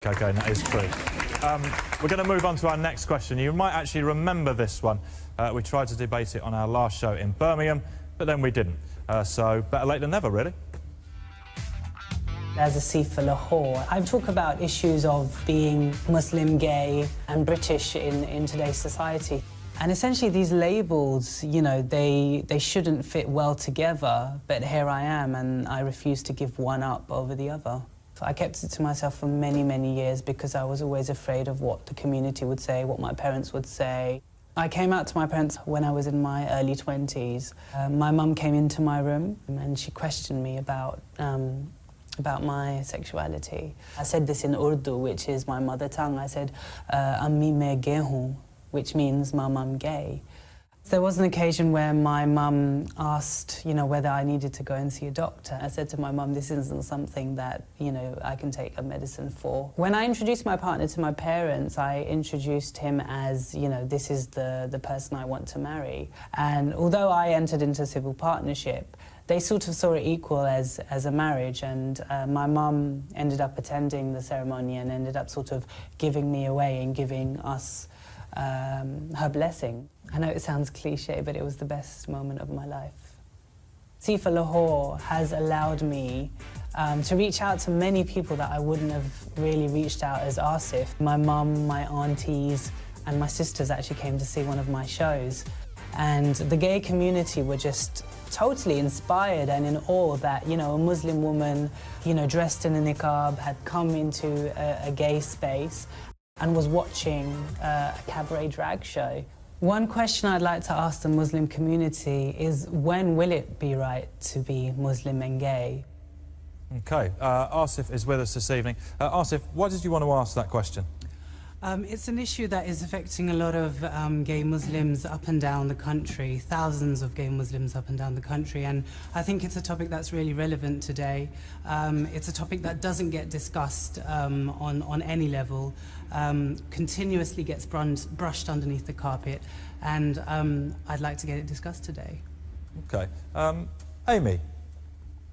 Okay, that is true. We're going to move on to our next question. You might actually remember this one. We tried to debate it on our last show in Birmingham, but then we didn't. So better late than never, really. As a Sikh for Lahore, I talk about issues of being Muslim, gay and British in today's society. And essentially these labels, you know, they shouldn't fit well together, but here I am and I refuse to give one up over the other. I kept it to myself for many, many years because I was always afraid of what the community would say, what my parents would say. I came out to my parents when I was in my early 20s. My mum came into my room and she questioned me about my sexuality. I said this in Urdu, which is my mother tongue. I said, Ammi main gay hoon, which means Mum, I'm gay. There was an occasion where my mum asked, you know, whether I needed to go and see a doctor. I said to my mum, this isn't something that, you know, I can take a medicine for. When I introduced my partner to my parents, I introduced him as, you know, this is the person I want to marry. And although I entered into civil partnership, they sort of saw it equal as a marriage, and my mum ended up attending the ceremony and ended up sort of giving me away and giving us her blessing. I know it sounds cliche, but it was the best moment of my life. Sikh for Lahore has allowed me to reach out to many people that I wouldn't have really reached out as Asif. My mum, my aunties, and my sisters actually came to see one of my shows. And the gay community were just totally inspired and in awe that, you know, a Muslim woman, you know, dressed in a niqab had come into a gay space and was watching a cabaret drag show. One question I'd like to ask the Muslim community is, when will it be right to be Muslim and gay? OK, Asif is with us this evening. Asif, why did you want to ask that question? It's an issue that is affecting a lot of gay Muslims up and down the country, thousands of gay Muslims up and down the country, and I think it's a topic that's really relevant today. It's a topic that doesn't get discussed on any level, continuously gets brushed underneath the carpet, and I'd like to get it discussed today. OK. Amy,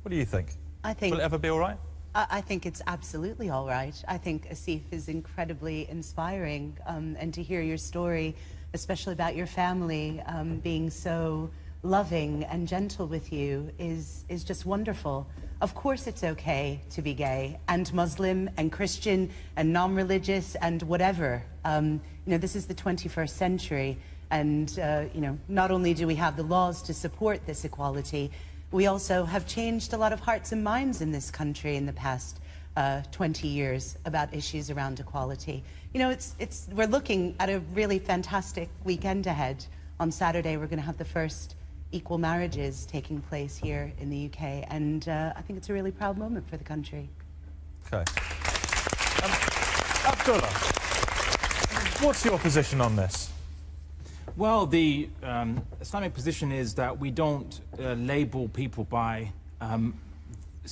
what do you think? Will it ever be all right? I think it's absolutely all right. I think Asif is incredibly inspiring, and to hear your story, especially about your family being so loving and gentle with you, is just wonderful. Of course it's okay to be gay and Muslim and Christian and non-religious and whatever. You know, this is the 21st century, and you know, not only do we have the laws to support this equality, we also have changed a lot of hearts and minds in this country in the past 20 years about issues around equality. You know, we're looking at a really fantastic weekend ahead. On Saturday, we're going to have the first equal marriages taking place here in the UK, and I think it's a really proud moment for the country. OK. Abdullah, what's your position on this? Well, the Islamic position is that we don't label people by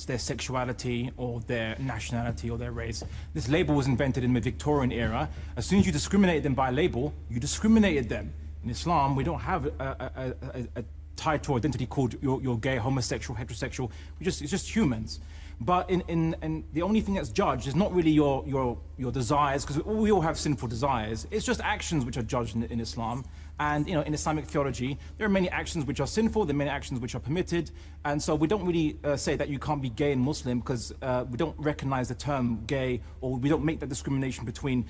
their sexuality or their nationality or their race. This label was invented in the Victorian era. As soon as you discriminate them by label, you discriminated them. In Islam, we don't have a title or identity called you're gay, homosexual, heterosexual. It's just humans. But in the only thing that's judged is not really your desires, because we all have sinful desires. It's just actions which are judged in Islam. And you know, in Islamic theology, there are many actions which are sinful, there are many actions which are permitted, and so we don't really say that you can't be gay and Muslim, because we don't recognize the term gay, or we don't make that discrimination between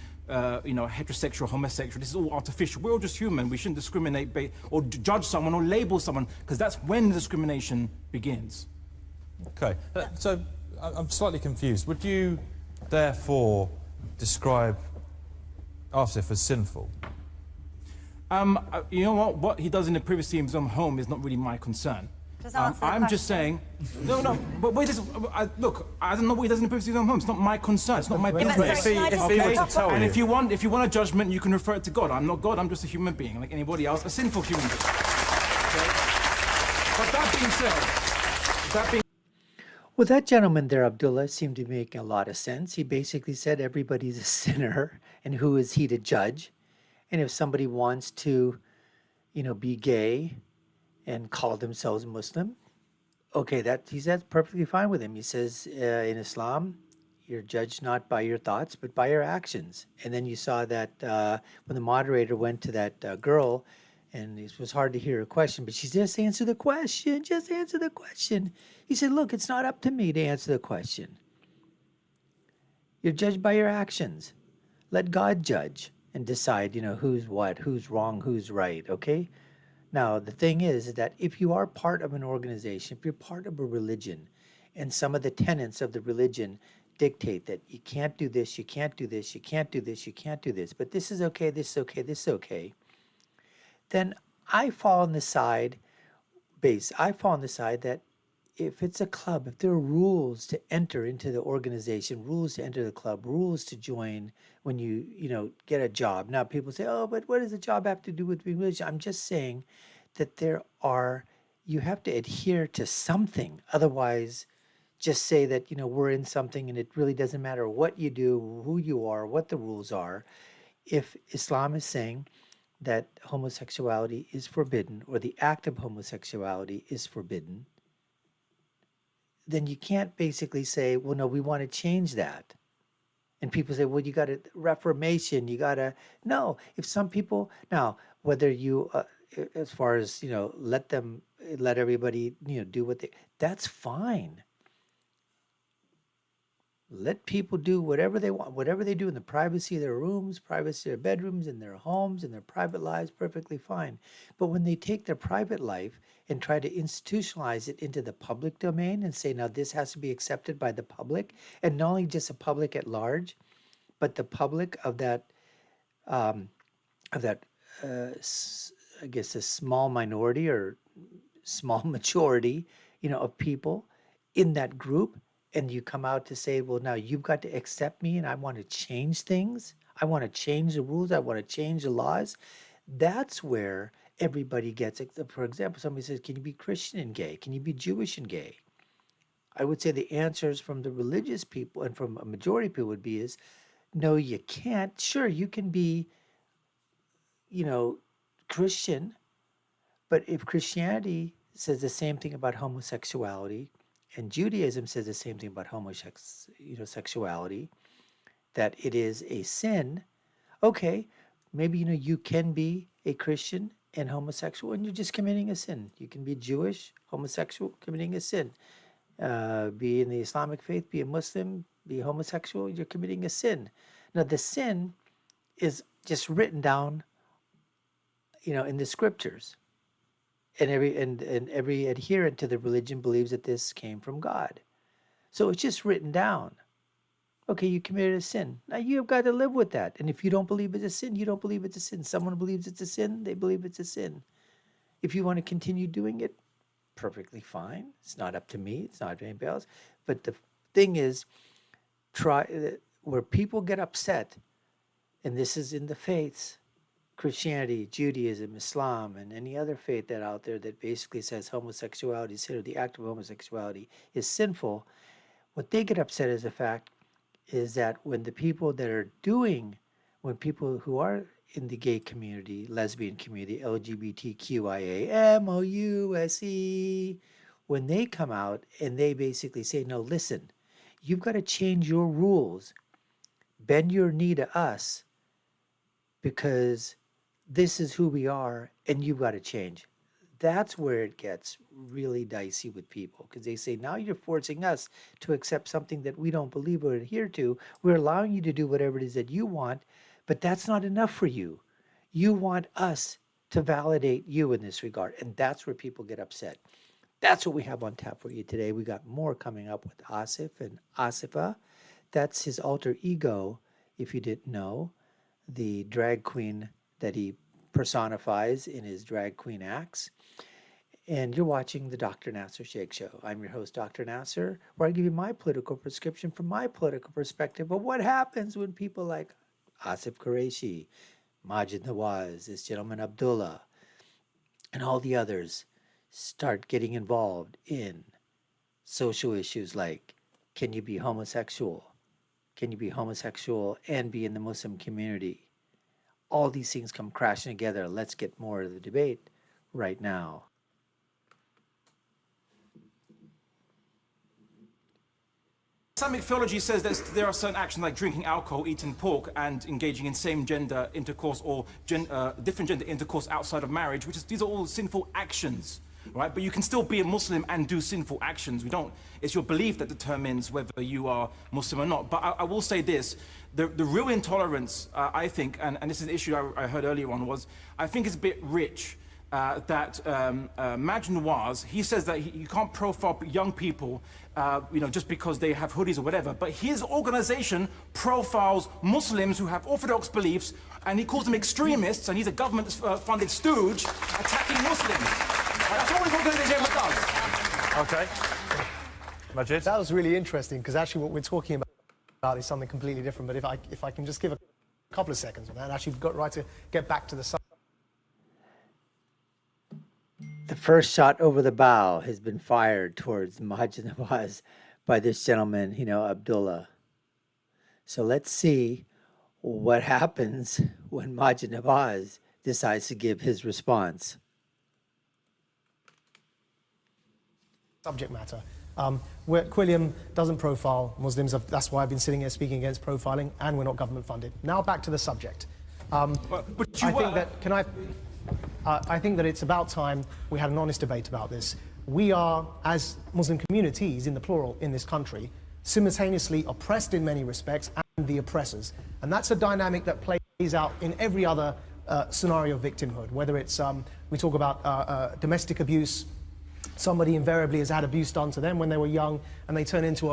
you know, heterosexual, homosexual. This is all artificial. We're all just human. We shouldn't discriminate or judge someone or label someone, because that's when the discrimination begins. OK, so I'm slightly confused. Would you therefore describe Asif as sinful? You know what he does in the privacy of his own home is not really my concern. I'm just saying, no, but wait, look, I don't know what he does in the privacy of his own home. It's not my concern. It's not my business. If he were to tell and you, if you want a judgment, you can refer it to God. I'm not God. I'm just a human being, like anybody else, a sinful human being. Okay? But that being said, Well, that gentleman there, Abdullah, seemed to make a lot of sense. He basically said everybody's a sinner, and who is he to judge? And if somebody wants to, you know, be gay and call themselves Muslim, okay, he says perfectly fine with him. He says in Islam, you're judged not by your thoughts, but by your actions. And then you saw that when the moderator went to that girl, and it was hard to hear her question, but she just answered the question, just answer the question. He said, look, it's not up to me to answer the question. You're judged by your actions. Let God judge and decide, who's what, who's wrong, who's right, okay? Now, the thing is that if you are part of an organization, if you're part of a religion, and some of the tenets of the religion dictate that you can't do this, you can't do this, you can't do this, you can't do this, but this is okay, this is okay, this is okay, then I fall on the side that if it's a club, if there are rules to enter into the organization, rules to enter the club, rules to join when you get a job. Now people say, oh, but what does a job have to do with being religious? I'm just saying that you have to adhere to something. Otherwise, just say that, we're in something and it really doesn't matter what you do, who you are, what the rules are. If Islam is saying that homosexuality is forbidden, or the act of homosexuality is forbidden, then you can't basically say, well, no, we want to change that. And people say, well, you got a reformation, no, if some people, now, whether you, as far as, let everybody, do that's fine. Let people do whatever they want, whatever they do in the privacy of their rooms, privacy of their bedrooms, in their homes, in their private lives, perfectly fine. But when they take their private life and try to institutionalize it into the public domain and say, now this has to be accepted by the public, and not only just the public at large, but the public of that, I guess, a small minority or small majority, of people in that group, and you come out to say, well, now you've got to accept me and I want to change things. I want to change the rules. I want to change the laws. That's where everybody gets it. For example, somebody says, can you be Christian and gay? Can you be Jewish and gay? I would say the answers from the religious people and from a majority of people would be is, no, you can't. Sure, you can be, Christian, but if Christianity says the same thing about homosexuality, and Judaism says the same thing about sexuality, that it is a sin. Okay, maybe you can be a Christian and homosexual, and you're just committing a sin. You can be Jewish, homosexual, committing a sin. Be in the Islamic faith, be a Muslim, be homosexual, you're committing a sin. Now the sin is just written down, in the scriptures. And every adherent to the religion believes that this came from God. So it's just written down. Okay, you committed a sin. Now you've got to live with that. And if you don't believe it's a sin, you don't believe it's a sin. Someone believes it's a sin, they believe it's a sin. If you want to continue doing it, perfectly fine. It's not up to me. It's not up to anybody else. But the thing is, where people get upset, and this is in the faiths, Christianity, Judaism, Islam, and any other faith that out there that basically says homosexuality is sin, or the act of homosexuality is sinful, what they get upset is the fact is that when people who are in the gay community, lesbian community, LGBTQIA, MOUSE, when they come out and they basically say, no, listen, you've got to change your rules, bend your knee to us, because this is who we are, and you've got to change. That's where it gets really dicey with people, because they say, now you're forcing us to accept something that we don't believe or adhere to. We're allowing you to do whatever it is that you want, but that's not enough for you. You want us to validate you in this regard, and that's where people get upset. That's what we have on tap for you today. We got more coming up with Asif and Asifa. That's his alter ego, if you didn't know, the drag queen that he personifies in his drag queen acts. And you're watching the Dr. Nasser Sheikh Show. I'm your host, Dr. Nasser, where I give you my political prescription from my political perspective of what happens when people like Asif Qureshi, Maajid Nawaz, this gentleman Abdullah, and all the others start getting involved in social issues like, can you be homosexual? Can you be homosexual and be in the Muslim community? All these things come crashing together. Let's get more of the debate right now. Islamic theology says that there are certain actions like drinking alcohol, eating pork, and engaging in same-gender intercourse or different gender intercourse outside of marriage, these are all sinful actions, right? But you can still be a Muslim and do sinful actions. It's your belief that determines whether you are Muslim or not. But I will say this, the real intolerance, I think, and this is an issue I heard earlier on, was I think it's a bit rich that Maajid Nawaz, he says that you can't profile young people just because they have hoodies or whatever, but his organization profiles Muslims who have orthodox beliefs, and he calls them extremists, and he's a government-funded stooge attacking Muslims. That's all his organization ever does. Okay. Maajid? That was really interesting, because actually what we're talking about is something completely different, but if I can just give a couple of seconds on that, and actually got right to get back to the subject. The first shot over the bow has been fired towards Maajid Nawaz by this gentleman, Abdullah. So let's see what happens when Maajid Nawaz decides to give his response. Subject matter. Where Quilliam doesn't profile Muslims, that's why I've been sitting here speaking against profiling, and we're not government funded. Now back to the subject. I think that it's about time we had an honest debate about this. We are, as Muslim communities in the plural in this country, simultaneously oppressed in many respects and the oppressors. And that's a dynamic that plays out in every other scenario of victimhood, whether it's, we talk about domestic abuse. Somebody invariably has had abuse done to them when they were young, and they turn into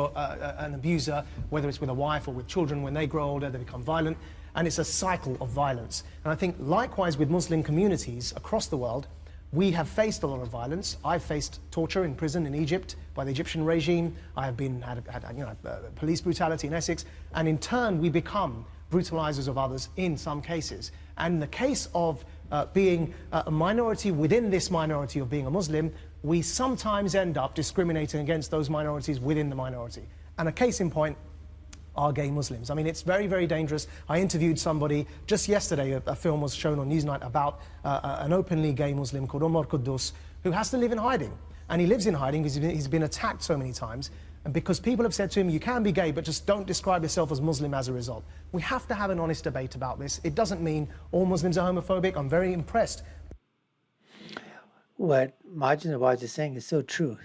an abuser, whether it's with a wife or with children. When they grow older, they become violent. And it's a cycle of violence. And I think likewise with Muslim communities across the world, we have faced a lot of violence. I've faced torture in prison in Egypt by the Egyptian regime. I have had police brutality in Essex. And in turn, we become brutalizers of others in some cases. And in the case of being a minority within this minority of being a Muslim, we sometimes end up discriminating against those minorities within the minority. And a case in point are gay Muslims. I mean, it's very, very dangerous. I interviewed somebody just yesterday, a film was shown on Newsnight about an openly gay Muslim called Omar Quddus, who has to live in hiding. And he lives in hiding because he's been attacked so many times. And because people have said to him, you can be gay, but just don't describe yourself as Muslim as a result. We have to have an honest debate about this. It doesn't mean all Muslims are homophobic. I'm very impressed. What Maajid Nawaz is saying is so true.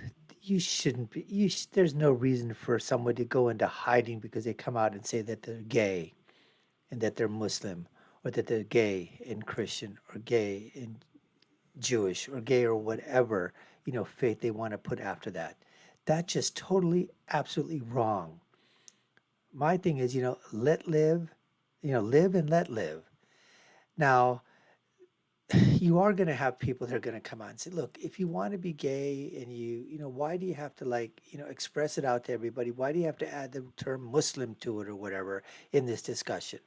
You shouldn't be, there's no reason for someone to go into hiding because they come out and say that they're gay and that they're Muslim, or that they're gay and Christian, or gay and Jewish, or gay or whatever, faith they want to put after that. That's just totally, absolutely wrong. My thing is, let live, live and let live. Now, you are going to have people that are going to come out and say, look, if you want to be gay and why do you have to express it out to everybody? Why do you have to add the term Muslim to it or whatever in this discussion?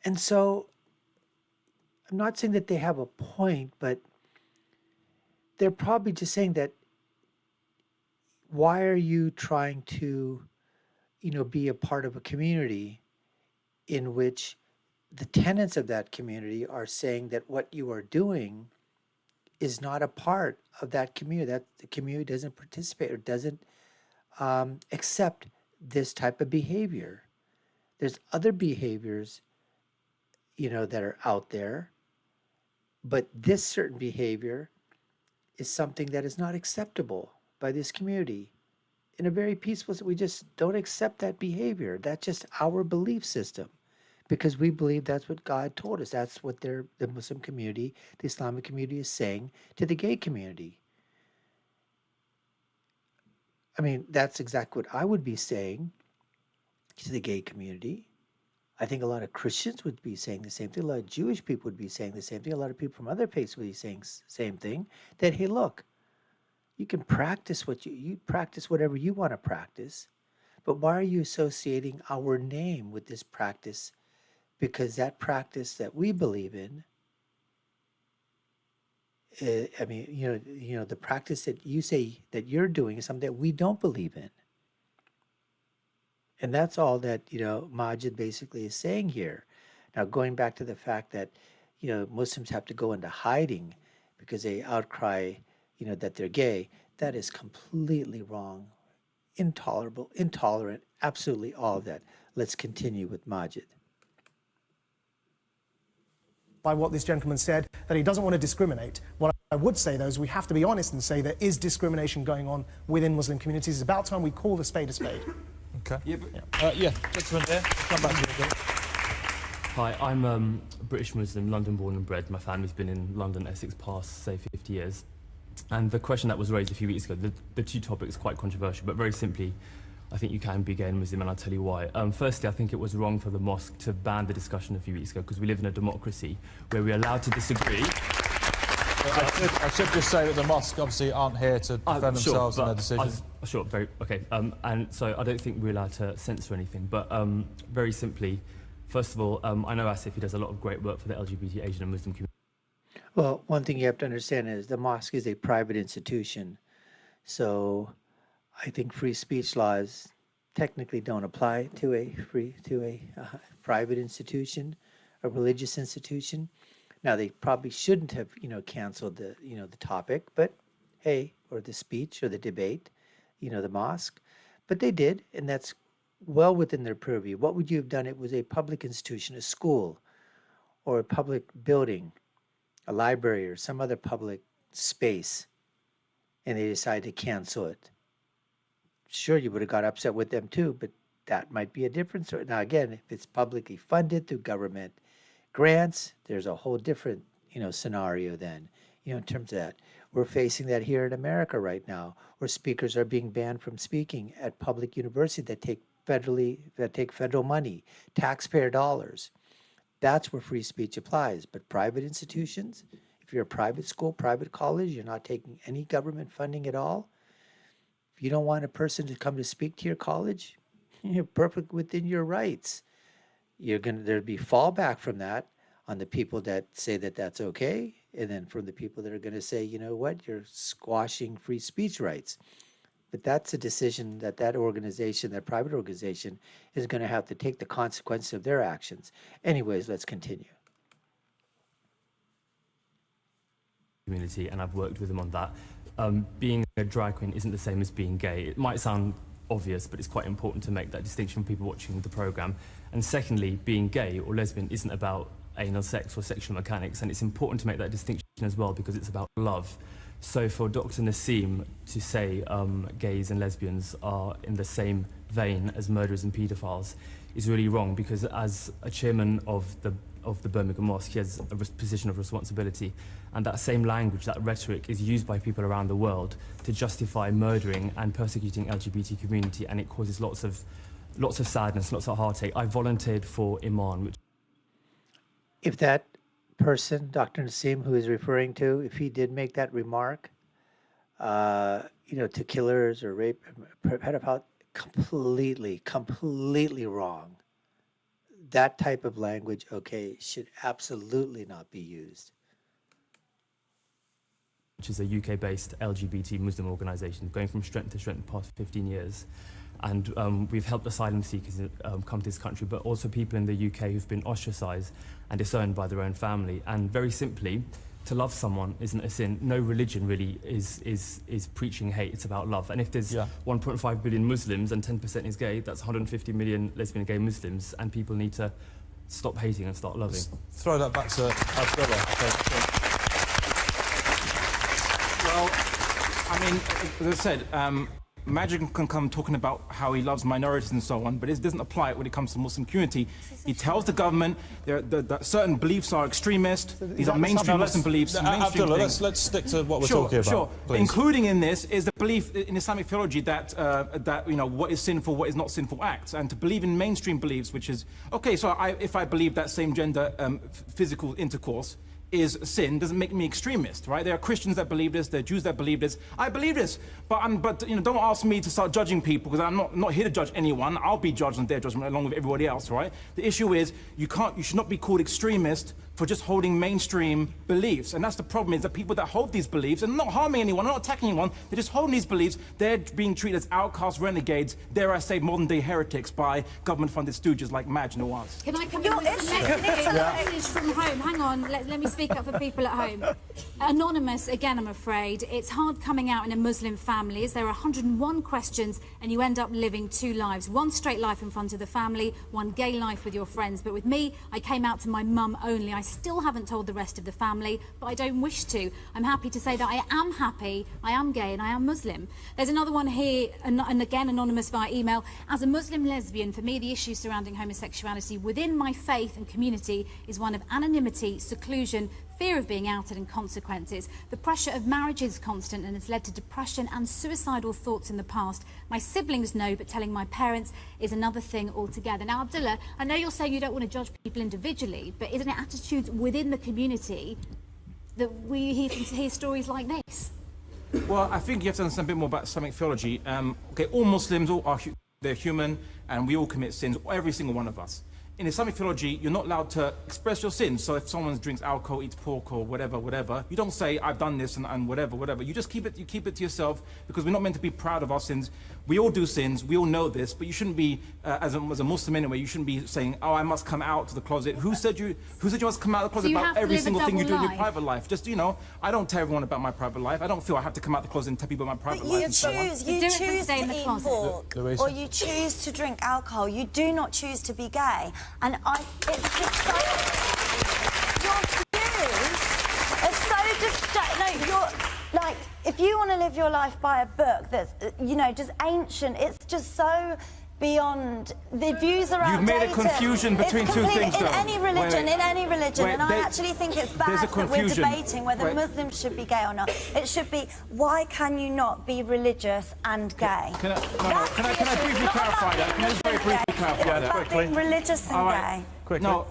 And so I'm not saying that they have a point, but they're probably just saying that why are you trying to, be a part of a community in which the tenets of that community are saying that what you are doing is not a part of that community, that the community doesn't participate or doesn't accept this type of behavior. There's other behaviors, that are out there, but this certain behavior is something that is not acceptable by this community. In a very peaceful, we just don't accept that behavior. That's just our belief system. Because we believe that's what God told us. That's what the Muslim community, the Islamic community is saying to the gay community. I mean, that's exactly what I would be saying to the gay community. I think a lot of Christians would be saying the same thing. A lot of Jewish people would be saying the same thing. A lot of people from other faiths would be saying the same thing. That, hey, look, you can practice you practice whatever you want to practice, but why are you associating our name with this practice? Because that practice that we believe in, the practice that you say that you're doing is something that we don't believe in. And that's all that, Maajid basically is saying here. Now, going back to the fact that, Muslims have to go into hiding because they outcry, that they're gay, that is completely wrong. intolerable, intolerant, absolutely all of that. Let's continue with Maajid. By what this gentleman said, that he doesn't want to discriminate. What I would say, though, is we have to be honest and say there is discrimination going on within Muslim communities. It's about time we call a spade a spade. Okay. Yeah, gentleman there. Come back to you again. Hi, I'm a British Muslim, London born and bred. My family's been in London, Essex, past, say, 50 years. And the question that was raised a few weeks ago, the two topics are quite controversial, but very simply, I think you can be gay and Muslim, and I'll tell you why. Firstly, I think it was wrong for the mosque to ban the discussion a few weeks ago, because we live in a democracy where we're allowed to disagree. I should just say that the mosque obviously aren't here to defend themselves and their decisions. Sure, very, okay. And so I don't think we're allowed to censor anything, but very simply, first of all, I know Asif, he does a lot of great work for the LGBT, Asian and Muslim community. Well, one thing you have to understand is the mosque is a private institution. So I think free speech laws technically don't apply to a private institution, a religious institution. Now, they probably shouldn't have, canceled the, the topic, but hey, or the speech or the debate, the mosque. But they did, and that's well within their purview. What would you have done? It was a public institution, a school, or a public building, a library, or some other public space, and they decided to cancel it. Sure, you would have got upset with them too, but that might be a difference. Now, again, if it's publicly funded through government grants, there's a whole different, scenario then, in terms of that. We're facing that here in America right now, where speakers are being banned from speaking at public universities that take federal money, taxpayer dollars. That's where free speech applies. But private institutions, if you're a private school, private college, you're not taking any government funding at all. If you don't want a person to come to speak to your college, you're perfect within your rights. There'd be fallback from that on the people that say that that's okay, and then from the people that are going to say, you know what, you're squashing free speech rights. But that's a decision that organization, that private organization, is going to have to take the consequences of their actions. Anyways, let's continue. Community, and I've worked with them on that. Being a drag queen isn't the same as being gay. It might sound obvious, but it's quite important to make that distinction for people watching the programme. And secondly, being gay or lesbian isn't about anal sex or sexual mechanics, and it's important to make that distinction as well because it's about love. So for Dr. Nassim to say gays and lesbians are in the same vein as murderers and paedophiles is really wrong, because as a chairman of the Birmingham Mosque, he has a position of responsibility, and that same language, that rhetoric, is used by people around the world to justify murdering and persecuting LGBT community, and it causes lots of sadness, lots of heartache. I volunteered for Iman, which... If that person, Dr. Nassim, who is referring to, if he did make that remark, to killers or rape, pedophile, completely wrong. That type of language, okay, should absolutely not be used. Which is a UK-based LGBT Muslim organisation, going from strength to strength the past 15 years. And we've helped asylum seekers come to this country, but also people in the UK who've been ostracised and disowned by their own family. And very simply, to love someone isn't a sin. No religion really is preaching hate. It's about love. And if there's 1.5 billion Muslims and 10% is gay, that's 150 million lesbian and gay Muslims, and people need to stop hating and start loving. Let's throw that back to Abdullah. Well, I mean, as I said, Maajid can come talking about how he loves minorities and so on, but it doesn't apply when it comes to the Muslim community. He tells the government that certain beliefs are extremist. These are mainstream Muslim beliefs. Abdullah, let's stick to what we're talking about. Sure. Please. Including in this is the belief in Islamic theology that what is sinful, what is not sinful acts, and to believe in mainstream beliefs, which is okay. So if I believe that same gender physical intercourse is sin, doesn't make me extremist, right? There are Christians that believe this, there are Jews that believe this. I believe this, but don't ask me to start judging people, because I'm not here to judge anyone. I'll be judged on their judgment along with everybody else, right? The issue is you should not be called extremist for just holding mainstream beliefs, and that's the problem, is that people that hold these beliefs and not harming anyone, not attacking anyone, they're just holding these beliefs. They're being treated as outcasts, renegades, dare I say, modern-day heretics by government-funded stooges like Maajid Nawaz. Can I come in with a message from home? Hang on, let me speak. speak up for people at home. Anonymous, again, I'm afraid. It's hard coming out in a Muslim family as there are 101 questions and you end up living two lives. One straight life in front of the family, one gay life with your friends. But with me, I came out to my mum only. I still haven't told the rest of the family, but I don't wish to. I'm happy to say that I am happy, I am gay and I am Muslim. There's another one here, and again, anonymous via email. As a Muslim lesbian, for me, the issue surrounding homosexuality within my faith and community is one of anonymity, seclusion, fear of being outed and consequences. The pressure of marriage is constant and has led to depression and suicidal thoughts in the past. My siblings know, but telling my parents is another thing altogether. Now, Abdullah, I know you're saying you don't want to judge people individually, but isn't it attitudes within the community that we hear stories like this? Well, I think you have to understand a bit more about Islamic theology. Okay, all Muslims, they're human, and we all commit sins, every single one of us. In Islamic theology, you're not allowed to express your sins. So if someone drinks alcohol, eats pork, or whatever, you don't say, I've done this and whatever. You just keep it to yourself, because we're not meant to be proud of our sins. We all do sins, we all know this, but you shouldn't be, as a Muslim anyway, you shouldn't be saying, oh, I must come out to the closet. Who said you must come out of the closet about every single thing you do in your private life? Just, I don't tell everyone about my private life. I don't feel I have to come out the closet and tell people about my private life. You choose to eat pork, or you choose to drink alcohol. You do not choose to be gay. And it's just so... Your views are so No, you're... Like, if you want to live your life by a book that's, just ancient, it's just so beyond... The views are outdated. You've made a confusion between two things, though. In any religion, and I actually think it's bad that we're debating whether Muslims should be gay or not. It should be, why can you not be religious and gay? Can I briefly clarify that? Can I just very briefly clarify that? About being religious and gay. Quickly. No,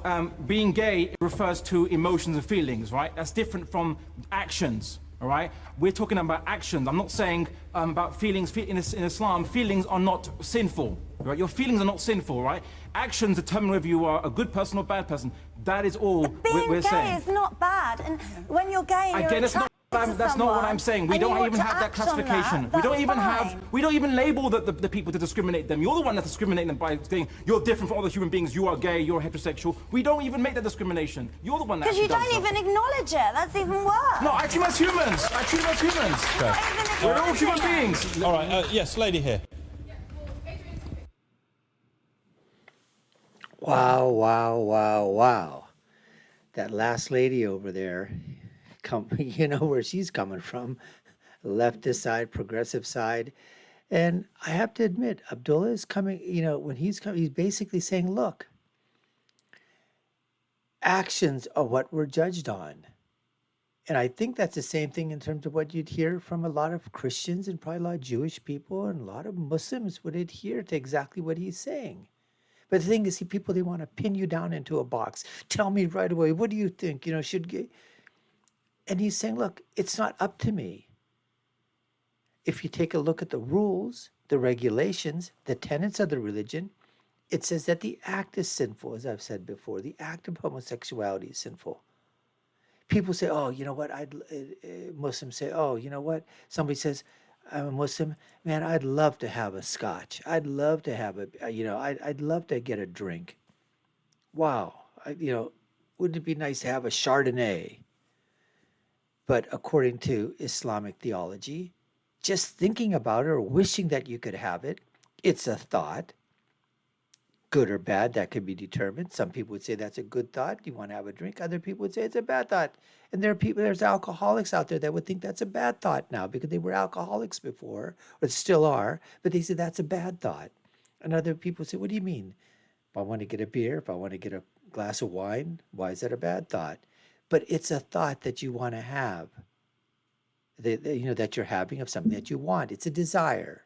being gay refers to emotions and feelings, right? That's different from actions. All right, we're talking about actions. I'm not saying about feelings. In Islam, feelings are not sinful. Right? Your feelings are not sinful. Right? Actions determine whether you are a good person or a bad person. That is all we're saying. Being gay is not bad, and when you're gay, and you're attracted that's not what I'm saying. We don't even have that classification. We don't even label the people to discriminate them. You're the one that's discriminating them by saying you're different from other human beings. You are gay. You're heterosexual. We don't even make that discrimination. You're the one that. Because you don't even acknowledge it. That's even worse. No, I treat them as humans. Okay. We're all human beings. All right. Yes, lady here. Wow. That last lady over there, you know where she's coming from, leftist side, progressive side. And I have to admit, Abdullah is coming, when he's coming, he's basically saying, look, actions are what we're judged on. And I think that's the same thing in terms of what you'd hear from a lot of Christians and probably a lot of Jewish people and a lot of Muslims would adhere to exactly what he's saying. But the thing is, people, they want to pin you down into a box. Tell me right away, what do you think? And he's saying, look, it's not up to me. If you take a look at the rules, the regulations, the tenets of the religion, it says that the act is sinful, as I've said before. The act of homosexuality is sinful. People say, oh, you know what? Muslims say, oh, you know what? Somebody says, I'm a Muslim, man, I'd love to have a scotch. I'd love to have I'd love to get a drink. Wow. Wouldn't it be nice to have a Chardonnay? But according to Islamic theology, just thinking about it or wishing that you could have it, it's a thought. Good or bad, that can be determined. Some people would say that's a good thought. You want to have a drink. Other people would say it's a bad thought. And there's alcoholics out there that would think that's a bad thought now because they were alcoholics before, or still are, but they say that's a bad thought. And other people say, what do you mean? If I want to get a beer, if I want to get a glass of wine, why is that a bad thought? But it's a thought that you want to have, that you're having of something that you want. It's a desire.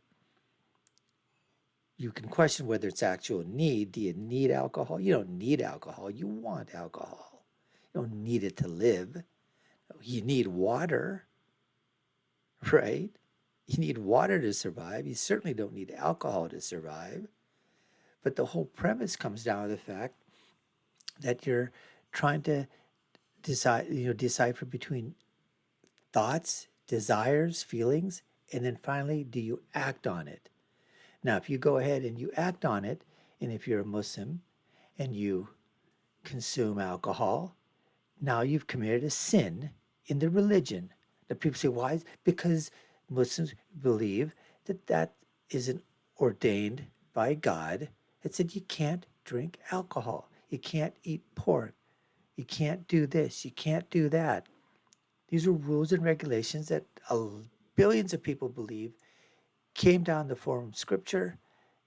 You can question whether it's actual need. Do you need alcohol? You don't need alcohol. You want alcohol. You don't need it to live. You need water, right? You need water to survive. You certainly don't need alcohol to survive. But the whole premise comes down to the fact that you're trying to decipher between thoughts, desires, feelings, and then finally, do you act on it? Now, if you go ahead and you act on it, and if you're a Muslim and you consume alcohol, now you've committed a sin in the religion. The people say, why? Because Muslims believe that that isn't ordained by God. It said you can't drink alcohol, you can't eat pork, you can't do this, you can't do that. These are rules and regulations that billions of people believe came down the form of scripture,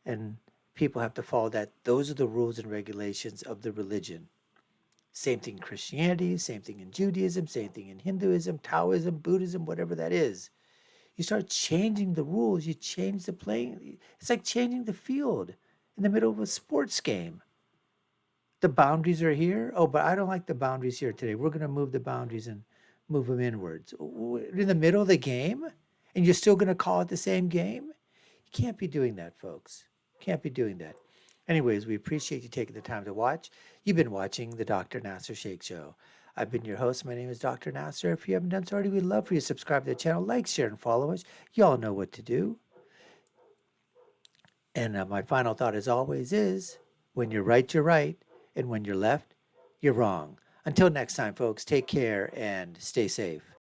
and people have to follow that. Those are the rules and regulations of the religion. Same thing in Christianity, same thing in Judaism, same thing in Hinduism, Taoism, Buddhism, whatever that is. You start changing the rules, you change the playing. It's like changing the field in the middle of a sports game. The boundaries are here. Oh, but I don't like the boundaries here today. We're going to move the boundaries and move them inwards. In the middle of the game? And you're still going to call it the same game? You can't be doing that, folks. Can't be doing that. Anyways, we appreciate you taking the time to watch. You've been watching the Dr. Nasser Sheikh Show. I've been your host. My name is Dr. Nasser. If you haven't done so already, we'd love for you to subscribe to the channel, like, share, and follow us. You all know what to do. And my final thought, as always, is when you're right, you're right. And when you're left, you're wrong. Until next time, folks, take care and stay safe.